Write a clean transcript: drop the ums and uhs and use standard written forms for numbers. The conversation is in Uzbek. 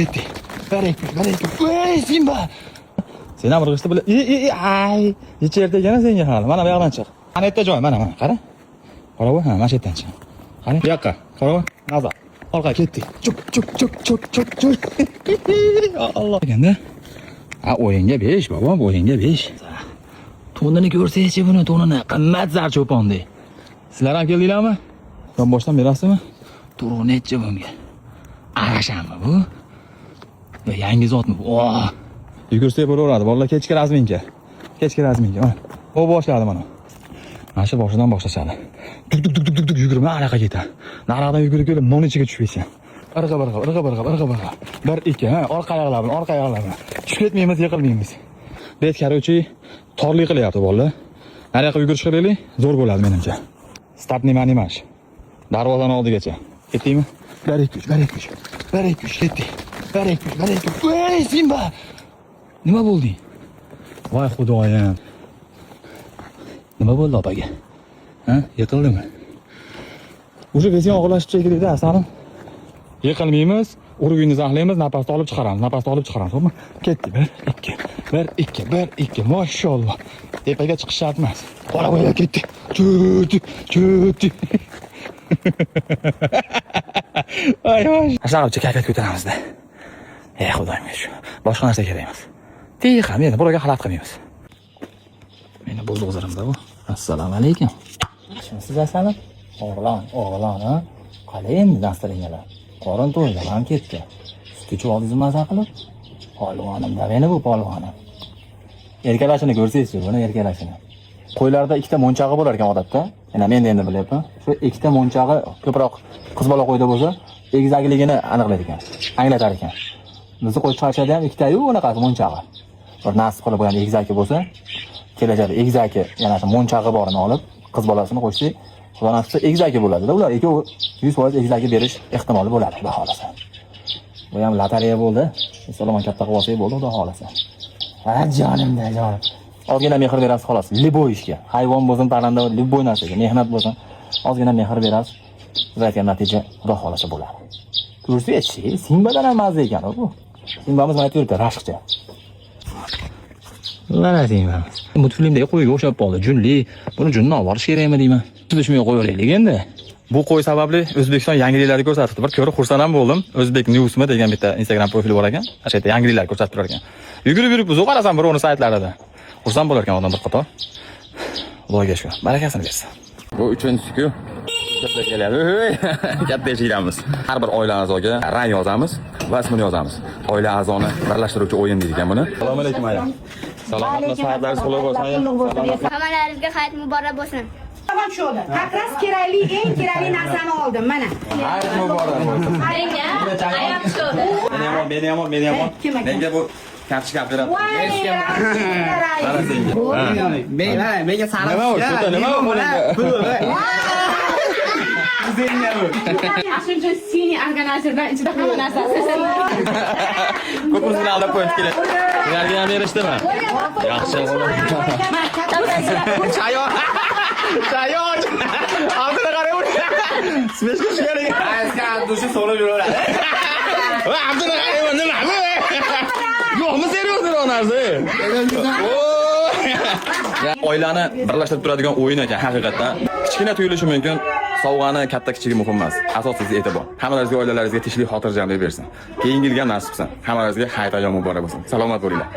Ketdi. Barak. Ey, Simba. Sen ham irg'ishdi bilan. Ay, yecherda yana senga hali. Mana bu yoqdan chiq. Ana yerda joy, mana, qara. Qara bu, ha, mana shu yerdan chiq. Qani, bu yoqqa. Qara bu, nazar. Orqa ketdi. Chuk. Allah. Endi. Ha, o'yinga 5, bobom, o'yinga 5. To'nini ko'rsangchi buni, to'nini qimmat zar cho'pondek. Sizlar ham keldinglarmi? Boshdan berasizmi? To'g'ri necha bunga? Arashanmi bu? Yo, yangi zotmi bu? Yugursak bo'laveradi. Bolalar kechki razminka. Mana. O boshladi mana. Mana shu boshidan boshlashadi. Tuk yugurma, anaqa ketadi. Nariqdan yugurib kelib, non ichiga tushmaysan. Irg'a. 1 2, ha, orqa oyoqlar bilan. Tushib ketmaymiz, yiqilmaymiz. Bet karochi torlik qilyapti bolalar. Nariqa yugurish qilaylik, zo'r bo'ladi menimcha. Start nima-nimash. Darvozaning oldigacha. Ketdingmi? 1 2 ketdi. 1 2. Ey, Simba. Nima bo'ldi? Voy xudoyim. Nima bo'ldi opaga? Ha? Yiqildimi? O'sha bezing og'irlashib chekildi, asalim. Yiqilmaymiz, urug'ini saqlaymiz, nafasni olib chiqaramiz, to'g'rimi? Ketdi. 1 2. Mashalloh. Tepaga chiqish shart emas. Qora bo'ylab ketdi. Cho'ti. Ay. Aslab kayfiyat ko'taramizda. Ey xudoyim shu. Boshqa narsa kerak emas. Tiqa, meni buraga xalat qilmaymiz. Meni buldozerimda bu. Assalomu alaykum. Siz asalim? O'g'lon, ha? Qalay endi dastaringalar? Qorin to'ydi, ham ketdi. Sut ichib oldingiz maza qilib? Polvonimda meni bu polvonim. Erkalashini ko'rsangiz-chi, buni erkalashini. Qo'ylarda ikkita monchag'i bo'lar ekan odatda. Mana men endi bilyapman. Shu ikkita monchag'i ko'proq qiz bola qo'yda bo'lsa, egizakligini aniqlaydi ekan, anglatar ekan. Bizni qo'y chiqarishada ham ikkita-yu bunaqasi monchag'i. Bir nasib qilib qo'ygan egizaki bo'lsa, kelajakda egizaki, yana shu monchag'i borini olib, qiz bolasini qo'ysak, xudo nasib qilsa egizaki bo'ladi-da. Ular ikkovi 100% egizaki berish ehtimoli bo'ladi, xudo xolasa. Bu ham lotereya bo'ldi. Salomon katta qilib olsak bo'ldi, xudo xolasa. Ha, jonimda, jonim. Ozgina mehr berasiz xolos. Liboy ishga. Hayvon bo'lsin, parranda, liboy narsaga, mehnat bo'lsin, ozgina mehr berasiz. Siz aytgan natija xudo xolasa bo'ladi. Ko'rsangiz-chi, Simbadan ham mazza ekan bu. Simbamiz mana yuribdi, rashqcha. Mana Simbamiz. Multfilmdagi qo'yga o'xshab qoldi. Junli, buni junni olib borish kerakmi deyman. Siz shunday qo'yaveraylik endi. Bu qo'y sababli O'zbekiston yangiliklarni ko'rsatdi. Bir ko'rib xursand bo'ldim. O'zbek News'mi degan bitta Instagram profili bor ekan. O'sha yerda yangiliklar ko'rsatib turar ekan. Yugurib o'zi qarasam birovning saytlarida. Xursand bo'lar ekan odam bir qator. Xudoga shukr. Barakasini bersin. Bu 3-ku. Katta keladi. Katta eshiklarimiz. Har bir oila a'zoga rang yozamiz va ismini yozamiz. Oila a'zoni birlashtiruvchi o'yin deydigan buni. Assalomu alaykum aya. Salomatlik, saatlaringiz qutlug' bo'lsin aya. Hammalaringizga hayit muborak bo'lsin. Tamam şu oldu. Kakras kerakli, eng kerakli narsani oldim mana. Hayit muborak bo'lsin. Menga ayoq sho'di. Meni ham. Menga bu kartochka beradi. Mana senga. Menga sariq. Nima bu? Shuncha seni organizerdan ichida hamma narsasi. Ko'pimizni aldab qo'yib keladi. Ularga ham berishdimi? Yaxshi. Chayon. Aldina qarang. Smeshga tushganing. Aytga dushi solib yuraveradi. Va Abdulla qarang nima bu? Yo'qmi seriozmi bu narsa? Oilani birlashtirib turadigan o'yin ekan haqiqatdan. Kichkina tuyulishi mumkin. Sovg'ani katta kichigi muhim emas. Asosiysi e'tibor. Hammalaringizga oilalaringizga tinchlik, xotirjamlik bersin. Keyingi yilga nasib qilsin. Hammalaringizga hayit ayyom muborak bo'lsin. Salomat bo'linglar.